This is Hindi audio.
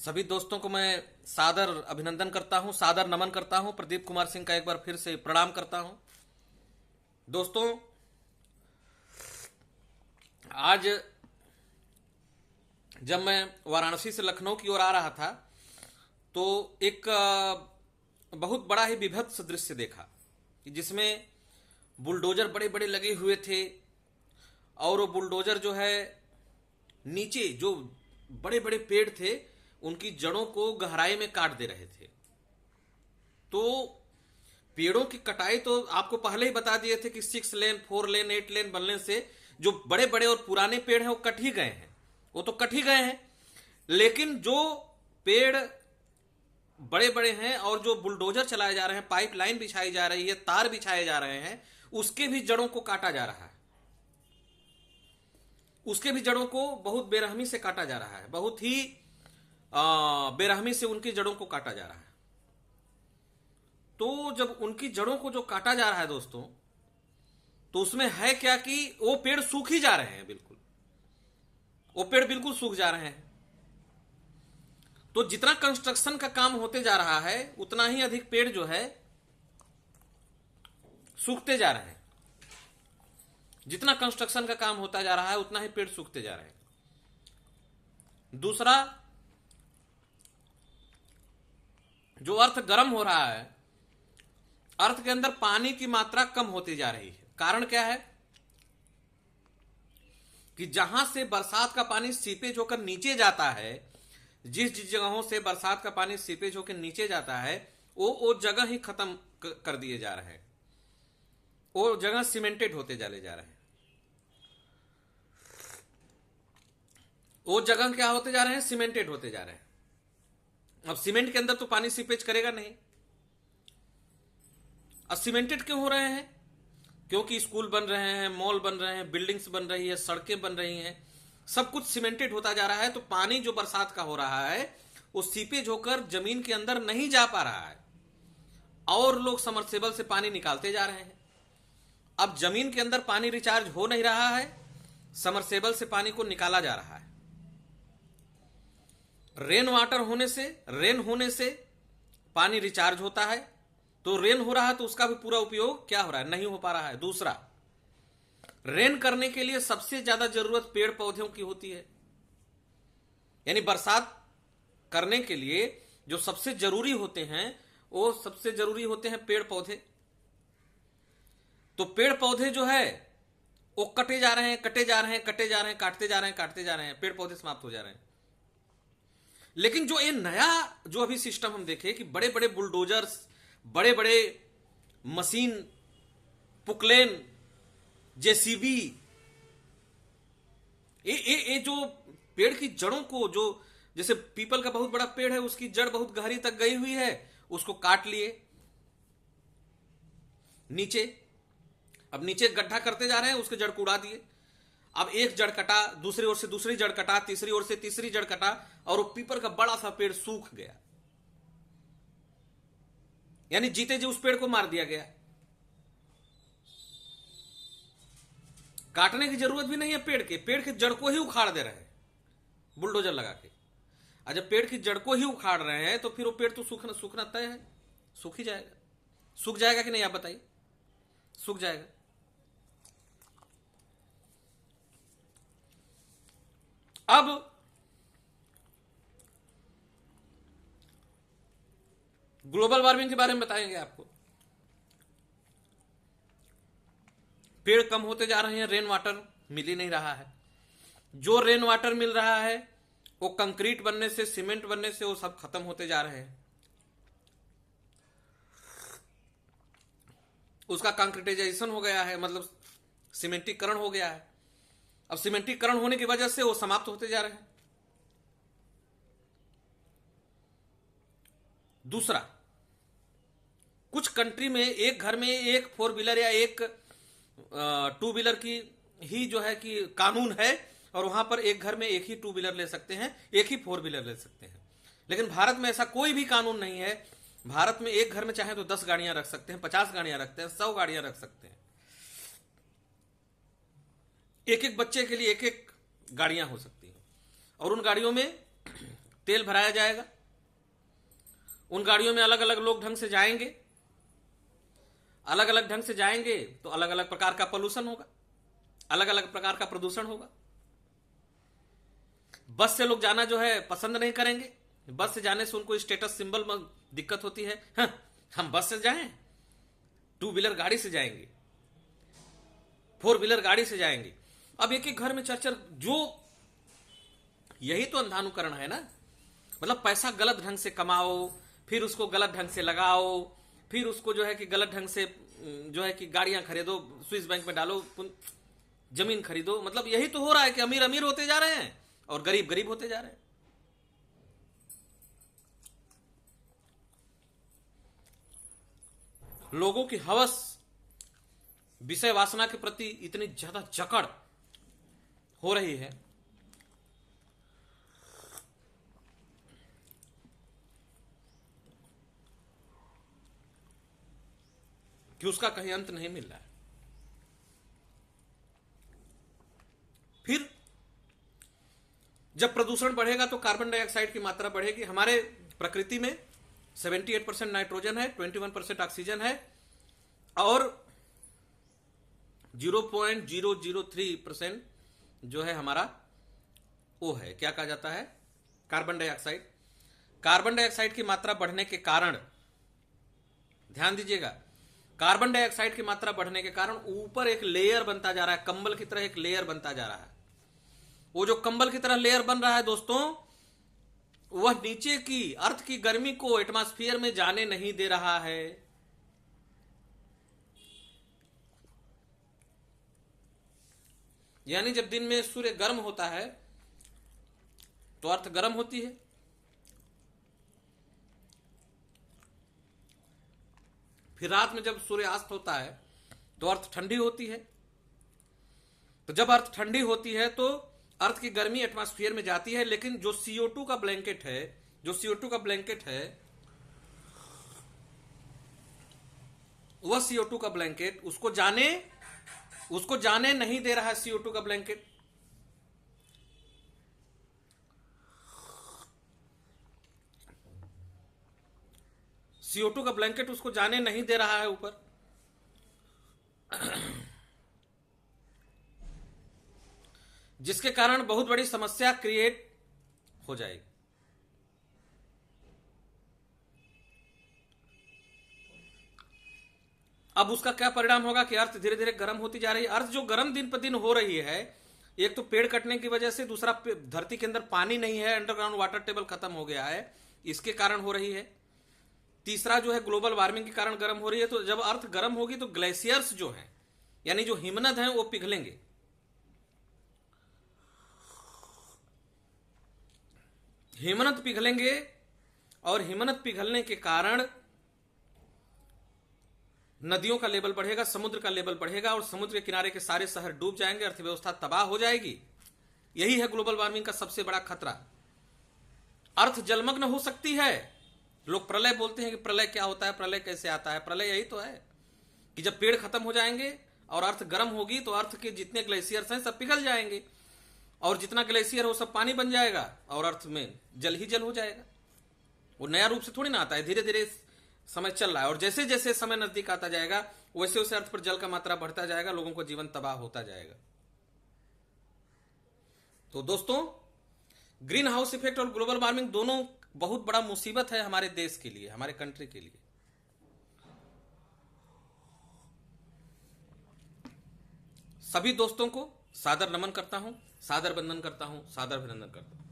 सभी दोस्तों को मैं सादर अभिनंदन करता हूं, सादर नमन करता हूं। प्रदीप कुमार सिंह का एक बार फिर से प्रणाम करता हूं। दोस्तों, आज जब मैं वाराणसी से लखनऊ की ओर आ रहा था तो एक बहुत बड़ा ही विभत्स दृश्य देखा जिसमें बुलडोजर बड़े बड़े लगे हुए थे और वो बुलडोजर जो है नीचे जो बड़े बड़े पेड़ थे उनकी जड़ों को गहराई में काट दे रहे थे। तो पेड़ों की कटाई तो आपको पहले ही बता दिए थे कि 6 लेन 4 लेन 8 लेन बनने से जो बड़े बड़े और पुराने पेड़ हैं वो कट ही गए हैं, वो तो कट ही गए हैं। लेकिन जो पेड़ बड़े बड़े हैं और जो बुलडोजर चलाए जा रहे हैं, पाइपलाइन बिछाई जा रही है, तार बिछाए जा रहे हैं, उसके भी जड़ों को काटा जा रहा है। उसके भी जड़ों को बहुत बेरहमी से काटा जा रहा है, बहुत ही बेरहमी से उनकी जड़ों को काटा जा रहा है। तो जब उनकी जड़ों को जो काटा जा रहा है दोस्तों, तो उसमें है क्या कि वो पेड़ सूख ही जा रहे हैं, बिल्कुल वो पेड़ बिल्कुल सूख जा रहे हैं। तो जितना कंस्ट्रक्शन का काम होते जा रहा है उतना ही अधिक पेड़ जो है सूखते जा रहे हैं। जितना कंस्ट्रक्शन का काम होता जा रहा है उतना ही पेड़ सूखते जा रहे हैं। दूसरा, जो अर्थ गर्म हो रहा है, अर्थ के अंदर पानी की मात्रा कम होती जा रही है। कारण क्या है कि जहां से बरसात का पानी सीपेज होकर नीचे जाता है, जिस जगहों से बरसात का पानी सीपेज होकर नीचे जाता है वो जगह ही खत्म कर दिए जा रहे हैं, वो जगह सीमेंटेड होते चले जा रहे हैं। वो जगह क्या होते जा रहे हैं? सीमेंटेड होते जा रहे हैं। अब सीमेंट के अंदर तो पानी सीपेज करेगा नहीं। अब सीमेंटेड क्यों हो रहे हैं? क्योंकि स्कूल बन रहे हैं, मॉल बन रहे हैं, बिल्डिंग्स बन रही है, सड़कें बन रही हैं, सब कुछ सीमेंटेड होता जा रहा है। तो पानी जो बरसात का हो रहा है वो सीपेज होकर जमीन के अंदर नहीं जा पा रहा है और लोग समरसेबल से पानी निकालते जा रहे हैं। अब जमीन के अंदर पानी रिचार्ज हो नहीं रहा है, समरसेबल से पानी को निकाला जा रहा है। रेन वाटर रेन होने से पानी रिचार्ज होता है, तो रेन हो रहा है तो उसका भी पूरा उपयोग क्या हो रहा है? नहीं हो पा रहा है। दूसरा, रेन करने के लिए सबसे ज्यादा जरूरत पेड़ पौधों की होती है। यानी बरसात करने के लिए जो सबसे जरूरी होते हैं वो सबसे जरूरी होते हैं पेड़ पौधे। तो पेड़ पौधे जो है वो कटे जा रहे हैं, कटे जा रहे हैं, कटे जा रहे हैं, काटते जा रहे हैं, काटते जा रहे हैं, पेड़ पौधे समाप्त हो जा रहे हैं। लेकिन जो ये नया जो अभी सिस्टम हम देखें कि बड़े बड़े बुलडोजर्स, बड़े बड़े मशीन, पुकलेन, जेसीबी, ये जो पेड़ की जड़ों को, जो जैसे पीपल का बहुत बड़ा पेड़ है उसकी जड़ बहुत गहरी तक गई हुई है, उसको काट लिए नीचे। अब नीचे गड्ढा करते जा रहे हैं, उसके जड़ को उड़ा दिए। अब एक जड़ कटा, दूसरी ओर से दूसरी जड़ कटा, तीसरी ओर से तीसरी जड़ कटा और वो पीपल का बड़ा सा पेड़ सूख गया। यानी जीते जी उस पेड़ को मार दिया गया। काटने की जरूरत भी नहीं है पेड़ के जड़ को ही उखाड़ दे रहे हैं बुलडोजर लगा के। और जब पेड़ की जड़ को ही उखाड़ रहे हैं तो फिर वो पेड़ तो सूखना तय है, सूख ही जाएगा। सूख जाएगा कि नहीं आप बताइए? सूख जाएगा। अब ग्लोबल वार्मिंग के बारे में बताएंगे आपको। पेड़ कम होते जा रहे हैं, रेन वाटर मिल ही नहीं रहा है। जो रेन वाटर मिल रहा है वो कंक्रीट बनने से, सीमेंट बनने से वो सब खत्म होते जा रहे हैं। उसका कंक्रीटाइजेशन हो गया है, मतलब सीमेंटीकरण हो गया है। अब सीमेंटीकरण होने की वजह से वो समाप्त होते जा रहे हैं। दूसरा, कुछ कंट्री में एक घर में एक 4 व्हीलर या एक 2 व्हीलर की ही जो है कि कानून है, और वहां पर एक घर में एक ही 2 व्हीलर ले सकते हैं, एक ही 4 व्हीलर ले सकते हैं। लेकिन भारत में ऐसा कोई भी कानून नहीं है। भारत में एक घर में चाहे तो 10 गाड़ियां रख सकते हैं, 50 गाड़ियां रखते हैं, 100 गाड़ियां रख सकते हैं। एक एक बच्चे के लिए एक एक गाड़ियां हो सकती हैं। और उन गाड़ियों में तेल भराया जाएगा, उन गाड़ियों में अलग अलग लोग ढंग से जाएंगे, अलग अलग ढंग से जाएंगे तो अलग अलग प्रकार का पोल्यूशन होगा, अलग अलग प्रकार का प्रदूषण होगा। बस से लोग जाना जो है पसंद नहीं करेंगे, बस से जाने से उनको स्टेटस सिंबल में दिक्कत होती है। हाँ, हम बस से जाएं, टू व्हीलर गाड़ी से जाएंगे, फोर व्हीलर गाड़ी से जाएंगे। अब एक एक घर में चार चार, जो यही तो अंधानुकरण है ना। मतलब पैसा गलत ढंग से कमाओ, फिर उसको गलत ढंग से लगाओ, फिर उसको जो है कि गलत ढंग से जो है कि गाड़ियां खरीदो, स्विस बैंक में डालो, जमीन खरीदो। मतलब यही तो हो रहा है कि अमीर अमीर होते जा रहे हैं और गरीब गरीब होते जा रहे हैं। लोगों की हवस विषय वासना के प्रति इतनी ज्यादा जकड़ हो रही है कि उसका कहीं अंत नहीं मिल रहा है। फिर जब प्रदूषण बढ़ेगा तो कार्बन डाइऑक्साइड की मात्रा बढ़ेगी। हमारे प्रकृति में 78% नाइट्रोजन है, 21% ऑक्सीजन है और 0.003% जो है हमारा वो है, क्या कहा जाता है, कार्बन डाइऑक्साइड। कार्बन डाइऑक्साइड की मात्रा बढ़ने के कारण, ध्यान दीजिएगा, कार्बन डाइऑक्साइड की मात्रा बढ़ने के कारण ऊपर एक लेयर बनता जा रहा है, कंबल की तरह एक लेयर बनता जा रहा है। वो जो कंबल की तरह लेयर बन रहा है दोस्तों, वह नीचे की अर्थ की गर्मी को एटमॉस्फेयर में जाने नहीं दे रहा है। यानी जब दिन में सूर्य गर्म होता है तो अर्थ गर्म होती है, फिर रात में जब सूर्यास्त होता है तो अर्थ ठंडी होती है। तो जब अर्थ ठंडी होती है तो अर्थ की गर्मी एटमॉस्फेयर में जाती है, लेकिन जो CO2 का ब्लैंकेट है, जो CO2 का ब्लैंकेट है, वह CO2 का ब्लैंकेट उसको जाने नहीं दे रहा है। CO2 का ब्लैंकेट CO2 का ब्लैंकेट उसको जाने नहीं दे रहा है ऊपर। जिसके कारण बहुत बड़ी समस्या क्रिएट हो जाएगी। अब उसका क्या परिणाम होगा कि अर्थ धीरे धीरे गर्म होती जा रही है। अर्थ जो गर्म दिन पर दिन हो रही है, एक तो पेड़ कटने की वजह से, दूसरा धरती के अंदर पानी नहीं है, अंडरग्राउंड वाटर टेबल खत्म हो गया है, इसके कारण हो रही है। तीसरा जो है ग्लोबल वार्मिंग के कारण गर्म हो रही है। तो जब अर्थ गर्म होगी तो ग्लेशियर्स जो हैं, यानी जो हिमनद हैं, वो पिघलेंगे। हिमनद पिघलेंगे और हिमनद पिघलने के कारण नदियों का लेवल बढ़ेगा, समुद्र का लेवल बढ़ेगा और समुद्र के किनारे के सारे शहर डूब जाएंगे, अर्थव्यवस्था तबाह हो जाएगी। यही है ग्लोबल वार्मिंग का सबसे बड़ा खतरा। अर्थ जलमग्न हो सकती है। लोग प्रलय बोलते हैं कि प्रलय क्या होता है, प्रलय कैसे आता है। प्रलय यही तो है कि जब पेड़ खत्म हो जाएंगे और अर्थ गर्म होगी तो अर्थ के जितने ग्लेशियर्स हैं सब पिघल जाएंगे और जितना ग्लेशियर हो सब पानी बन जाएगा और अर्थ में जल ही जल हो जाएगा। वो नया रूप से थोड़ी ना आता है, धीरे धीरे समय चल रहा है और जैसे जैसे समय नजदीक आता जाएगा वैसे वैसे अर्थ पर जल का मात्रा बढ़ता जाएगा, लोगों को जीवन तबाह होता जाएगा। तो दोस्तों, ग्रीन हाउस इफेक्ट और ग्लोबल वार्मिंग दोनों बहुत बड़ा मुसीबत है हमारे देश के लिए, हमारे कंट्री के लिए। सभी दोस्तों को सादर नमन करता हूं, सादर वंदन करता हूं, सादर अभिनंदन करता हूं।